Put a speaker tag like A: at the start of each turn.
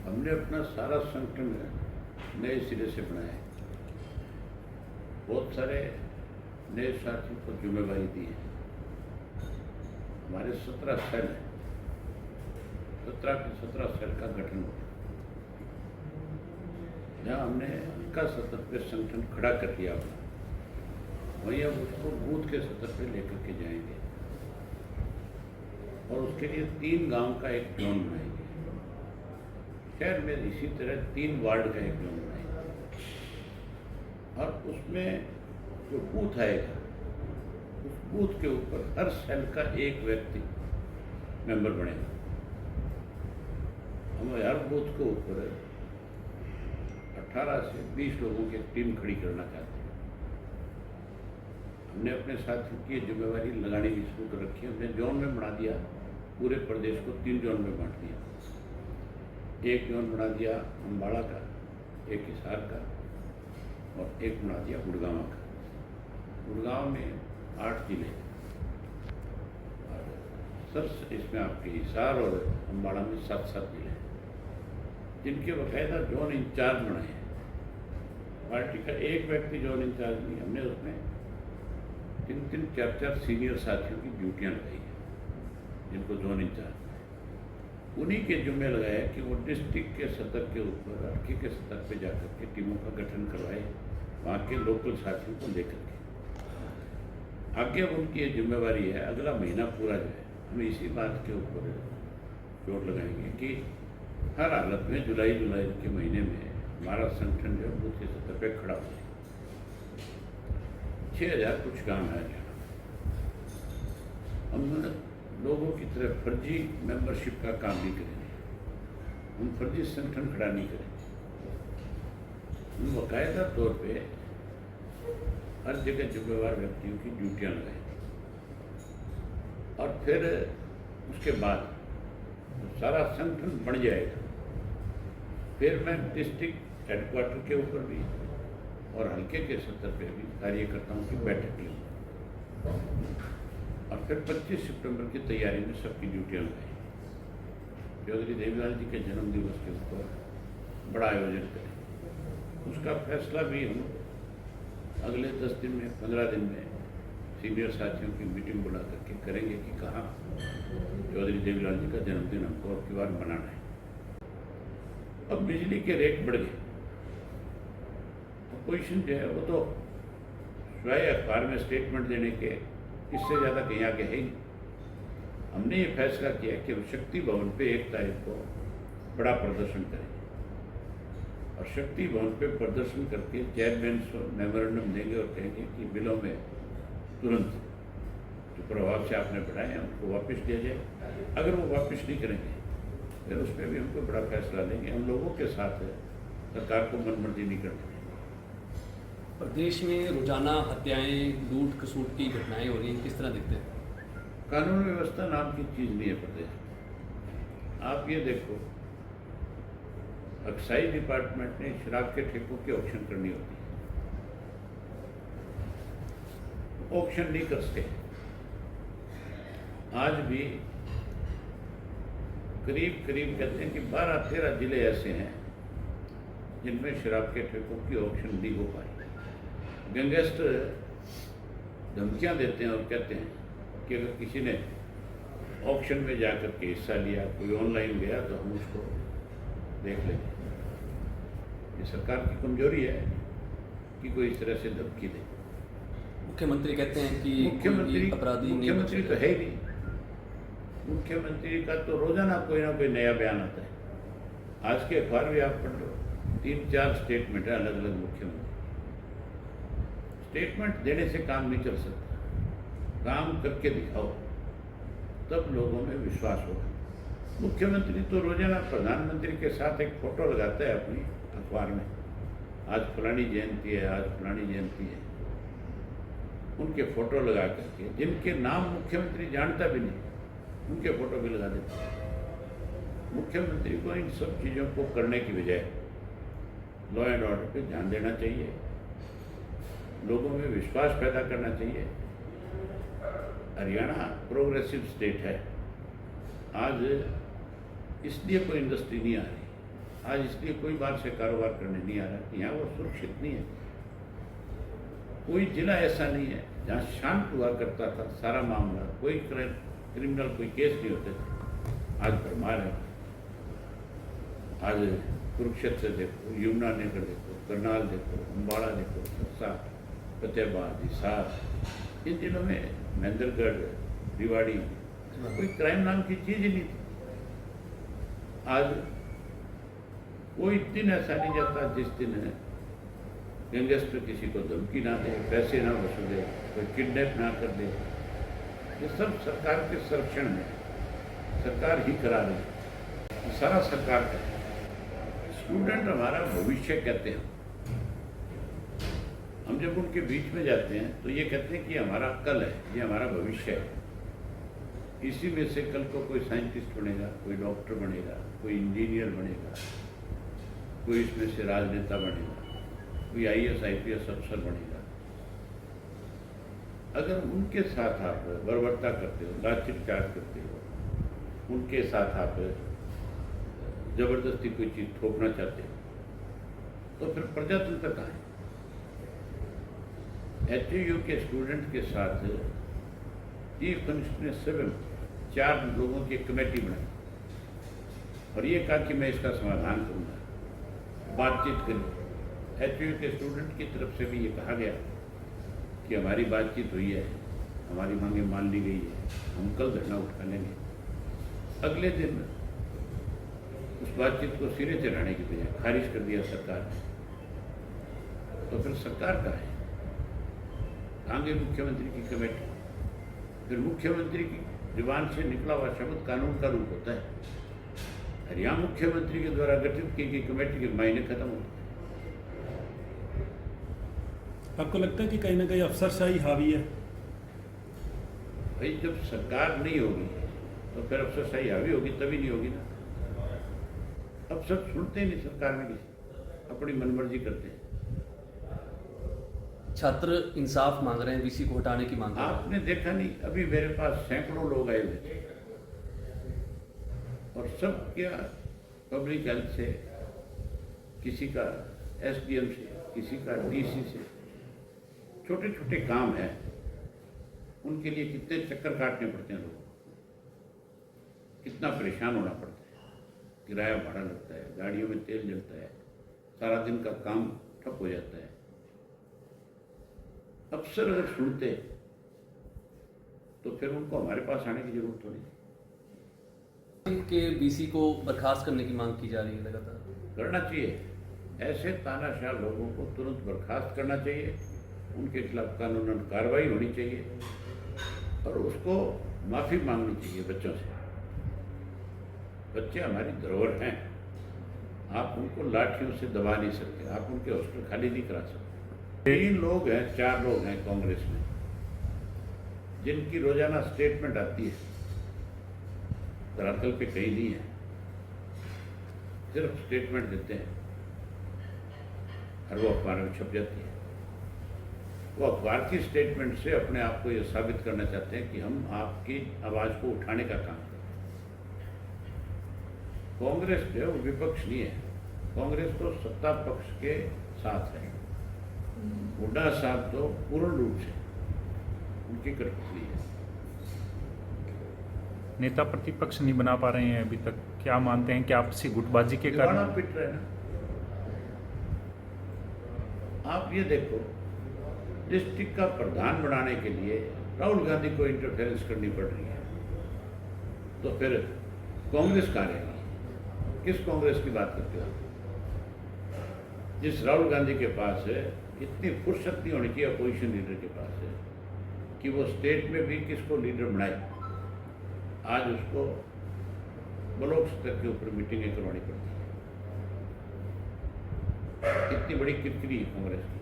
A: हमने अपना सारा संगठन नए सिरे से बनाया है। बहुत सारे नए साथियों को जिम्मेवारी दी है। हमारे 17 सेल हैं, 17 के 17 सेल का गठन हो गया, जहाँ हमने का सतर पे संगठन खड़ा कर दिया अपना, वहीं अब उसको बूथ के सतर पे लेकर के जाएंगे और उसके लिए 3 गांव का एक जोन बनाएंगे। शहर में इसी तरह 3 वार्ड का एक जोन बनाएंगे और उसमें जो बूथ आएगा उस बूथ के ऊपर हर सेल का एक व्यक्ति मेंबर बनेगा। हम हर बूथ के ऊपर 18 से 20 लोगों की टीम खड़ी करना चाहते हैं। हमने अपने साथियों की जिम्मेवारी लगानी भी शुरू कर रखी है। हमने जोन में बना दिया, पूरे प्रदेश को 3 जोन में बांट दिया। एक जोन बना दिया अम्बाड़ा का, एक हिसार का और एक बना दिया गुड़गांव का। गुड़गांव में 8 जिले और सर इसमें आपके हिसार और अम्बाड़ा में 7-7 जिले हैं, जिनके बाकायदा जोन इंचार्ज बनाए हैं। पार्टी का एक व्यक्ति जोन इंचार्ज नहीं, हमने उसमें 3-3, 4-4 सीनियर साथियों की ड्यूटियाँ लगाई हैं, जिनको जोन इंचार्ज उन्हीं के जुम्मे लगाया कि वो डिस्ट्रिक्ट के सतर के ऊपर, हल्के के सतर पे जाकर के टीमों का गठन करवाए, वहाँ के लोकल साथियों को लेकर के। आगे अब उनकी ये जिम्मेवारी है, अगला महीना पूरा जो है हम इसी बात के ऊपर जोर लगाएंगे कि हर हालत में जुलाई के महीने में हमारा संगठन जो है बूथ के सतर पे खड़ा हो जाए। 6000 कुछ काम है जहाँ हम लोगों की तरह फर्जी मेंबरशिप का काम नहीं करेंगे, हम फर्जी संगठन खड़ा नहीं करेंगे। हम बाकायदा तौर पे हर जगह जिम्मेवार व्यक्तियों की ड्यूटियाँ लगाएंगे और फिर उसके बाद सारा संगठन बन जाएगा, फिर मैं डिस्ट्रिक्ट हेडक्वार्टर के ऊपर भी और हल्के के सतर पे भी कार्यकर्ताओं की बैठक लूँगा और फिर 25 सितंबर की तैयारी में सबकी ड्यूटियाँ लगाई। चौधरी देवीलाल जी के जन्म दिवस के ऊपर बड़ा आयोजन करें, उसका फैसला भी हम अगले 10 दिन में, 15 दिन में सीनियर साथियों की मीटिंग बुला करके करेंगे कि कहाँ चौधरी देवीलाल जी का जन्मदिन हमको अब की बार मनाना है। अब बिजली के रेट बढ़ गए, अपोजिशन जो है वो तो स्वयं अखबार में स्टेटमेंट देने के इससे ज़्यादा कहीं आगे है ही नहीं। हमने ये फैसला किया कि शक्ति भवन पे 1 तारीख को बड़ा प्रदर्शन करेंगे और शक्ति भवन पे प्रदर्शन करके चेयरमैन मेमोरेंडम देंगे और कहेंगे कि बिलों में तुरंत जो प्रभाव से आपने बढ़ाए हैं उनको वापस दिया जाए। अगर वो वापस नहीं करेंगे फिर उस पर भी हमको बड़ा फैसला लेंगे। हम लोगों के साथ है, सरकार को मनमर्जी नहीं करते।
B: प्रदेश में रोजाना हत्याएं, लूट खसूट की घटनाएं हो रही हैं, किस तरह दिखते हैं?
A: कानून व्यवस्था नाम की चीज़ नहीं है प्रदेश में। आप ये देखो, एक्साइज डिपार्टमेंट ने शराब के ठेकों की ऑक्शन करनी होती है, ऑक्शन नहीं कर सके। आज भी करीब कहते हैं कि 12-13 जिले ऐसे हैं जिनमें शराब के ठेकों की ऑक्शन नहीं हो पाई। गैंगस्टर धमकियां देते हैं और कहते हैं कि अगर किसी ने ऑक्शन में जाकर के हिस्सा लिया, कोई ऑनलाइन गया तो हम उसको देख लेंगे। ये सरकार की कमजोरी है कि कोई इस तरह से धमकी दे।
B: मुख्यमंत्री कहते हैं कि
A: मुख्यमंत्री
B: अपराधी
A: मुख्यमंत्री तो है ही नहीं। मुख्यमंत्री का तो रोजाना कोई ना कोई नया बयान आता है। आज के अखबार भी आप पढ़ लो, 3-4 स्टेटमेंट है अलग अलग मुख्यमंत्री। स्टेटमेंट देने से काम नहीं चल सकता, काम करके दिखाओ तब लोगों में विश्वास होगा। मुख्यमंत्री तो रोजाना प्रधानमंत्री के साथ एक फोटो लगाता है अपनी अखबार में, आज फलानी जयंती है, आज फलानी जयंती है। उनके फोटो लगा करके, जिनके नाम मुख्यमंत्री जानता भी नहीं, उनके फोटो भी लगा देते हैं। मुख्यमंत्री को इन सब चीज़ों को करने की बजाय लॉ एंड ऑर्डर पे ध्यान देना चाहिए, लोगों में विश्वास पैदा करना चाहिए। हरियाणा प्रोग्रेसिव स्टेट है, आज इसलिए कोई इंडस्ट्री नहीं आ रही। आज इसलिए कोई बाहर से कारोबार करने नहीं आ रहा कि यहाँ वो सुरक्षित नहीं है। कोई जिला ऐसा नहीं है जहाँ शांत हुआ करता था सारा मामला, कोई क्रिमिनल कोई केस नहीं होते थे। आज भरमार है। आज कुरुक्षेत्र देखो, यमुनानगर देखो, करनाल देखो, अम्बाड़ा देखो, सरसा, फतेहाबाद, हिसार, इन जिलों में महेंद्रगढ़, रेवाड़ी, कोई क्राइम नाम की चीज ही नहीं थी। आज कोई दिन ऐसा नहीं जाता जिस दिन गैंगस्टर किसी को धमकी ना दे, पैसे ना वसूले, कोई किडनैप ना कर दे। ये सब सरकार के संरक्षण में सरकार ही करा रही है, सारा सरकार का है। स्टूडेंट हमारा भविष्य कहते हैं। हम जब उनके बीच में जाते हैं तो ये कहते हैं कि हमारा कल है, ये हमारा भविष्य है। इसी में से कल को कोई साइंटिस्ट बनेगा, कोई डॉक्टर बनेगा, कोई इंजीनियर बनेगा, कोई इसमें से राजनेता बनेगा, कोई IAS IPS अफसर बनेगा। अगर उनके साथ आप बर्बरता करते हो, लाठीचार्ज करते हो, उनके साथ आप जबरदस्ती कोई चीज थोपना चाहते हो, तो फिर प्रजातंत्र कहाँ है? HUU के स्टूडेंट के साथ चीफ मिनिस्टर ने स्वयं 4 लोगों की एक कमेटी बनाई और ये कहा कि मैं इसका समाधान करूंगा, बातचीत करूँ। HUU के स्टूडेंट की तरफ से भी ये कहा गया कि हमारी बातचीत हुई है, हमारी मांगे मान ली गई है, हम कल धरना उठा लेंगे। अगले दिन उस बातचीत को सिरे चढ़ाने की बजाय खारिज कर दिया सरकार ने। तो फिर सरकार का है आगे मुख्यमंत्री की कमेटी, फिर मुख्यमंत्री की जुबान से निकला हुआ शब्द कानून का रूप होता है। और यहाँ मुख्यमंत्री के द्वारा गठित की गई कमेटी के मायने खत्म होते हैं।
C: आपको लगता है कि कहीं ना कहीं अफसरशाही हावी है?
A: भाई जब सरकार नहीं होगी तो फिर अफसरशाही हावी होगी, तभी नहीं होगी ना। अफसर सुनते ही नहीं सरकार में किसी, अपनी मनमर्जी करते हैं।
B: छात्र इंसाफ मांग रहे हैं, VC को हटाने की मांग कर रहे हैं।
A: आपने देखा नहीं, अभी मेरे पास सैकड़ों लोग आए हुए थे और सब क्या पब्लिक हेल्थ से, किसी का SDM से, किसी का DC से, छोटे छोटे काम हैं, उनके लिए कितने चक्कर काटने पड़ते हैं लोगों को, कितना परेशान होना पड़ता है, किराया भाड़ा लगता है, गाड़ियों में तेल जलता है, सारा दिन का काम ठप हो जाता है। अफसर अगर सुनते तो फिर उनको हमारे पास आने की जरूरत थोड़ी।
B: कि VC को बर्खास्त करने की मांग की जा रही है लगातार।
A: करना चाहिए, ऐसे तानाशाह लोगों को तुरंत बर्खास्त करना चाहिए, उनके खिलाफ कानूनन कार्रवाई होनी चाहिए और उसको माफ़ी मांगनी चाहिए बच्चों से। बच्चे हमारी धरोहर हैं, आप उनको लाठियों से दबा नहीं सकते, आप उनके हॉस्टल खाली नहीं करा सकते। 3 लोग हैं, 4 लोग हैं कांग्रेस में जिनकी रोजाना स्टेटमेंट आती है, धरातल पे कहीं नहीं है, सिर्फ स्टेटमेंट देते हैं और वो अखबार में छप जाती है। वो अखबार की स्टेटमेंट से अपने आप को ये साबित करना चाहते हैं कि हम आपकी आवाज को उठाने का काम करते हैं। कांग्रेस जो है वो विपक्ष नहीं है, कांग्रेस तो सत्ता पक्ष के साथ है। हुड्डा साहब तो पूर्ण रूप से उनकी कठपुतली है।
D: नेता प्रतिपक्ष नहीं बना पा रहे हैं अभी तक, क्या मानते हैं कि आपसी गुटबाजी के कारण
A: पिट रहे हैं ना। आप ये देखो, डिस्ट्रिक्ट का प्रधान बनाने के लिए राहुल गांधी को इंटरफेरेंस करनी पड़ रही है, तो फिर कांग्रेस कहाँ रहेगी? किस कांग्रेस की बात करते हो? जिस राहुल गांधी के पास है इतनी फुर्सत नहीं होनी चाहिए अपोजिशन लीडर के पास है कि वो स्टेट में भी किसको लीडर बनाए। आज उसको ब्लॉक स्तर के ऊपर मीटिंगें करवानी पड़ती है। इतनी बड़ी किरकिरी है कांग्रेस की।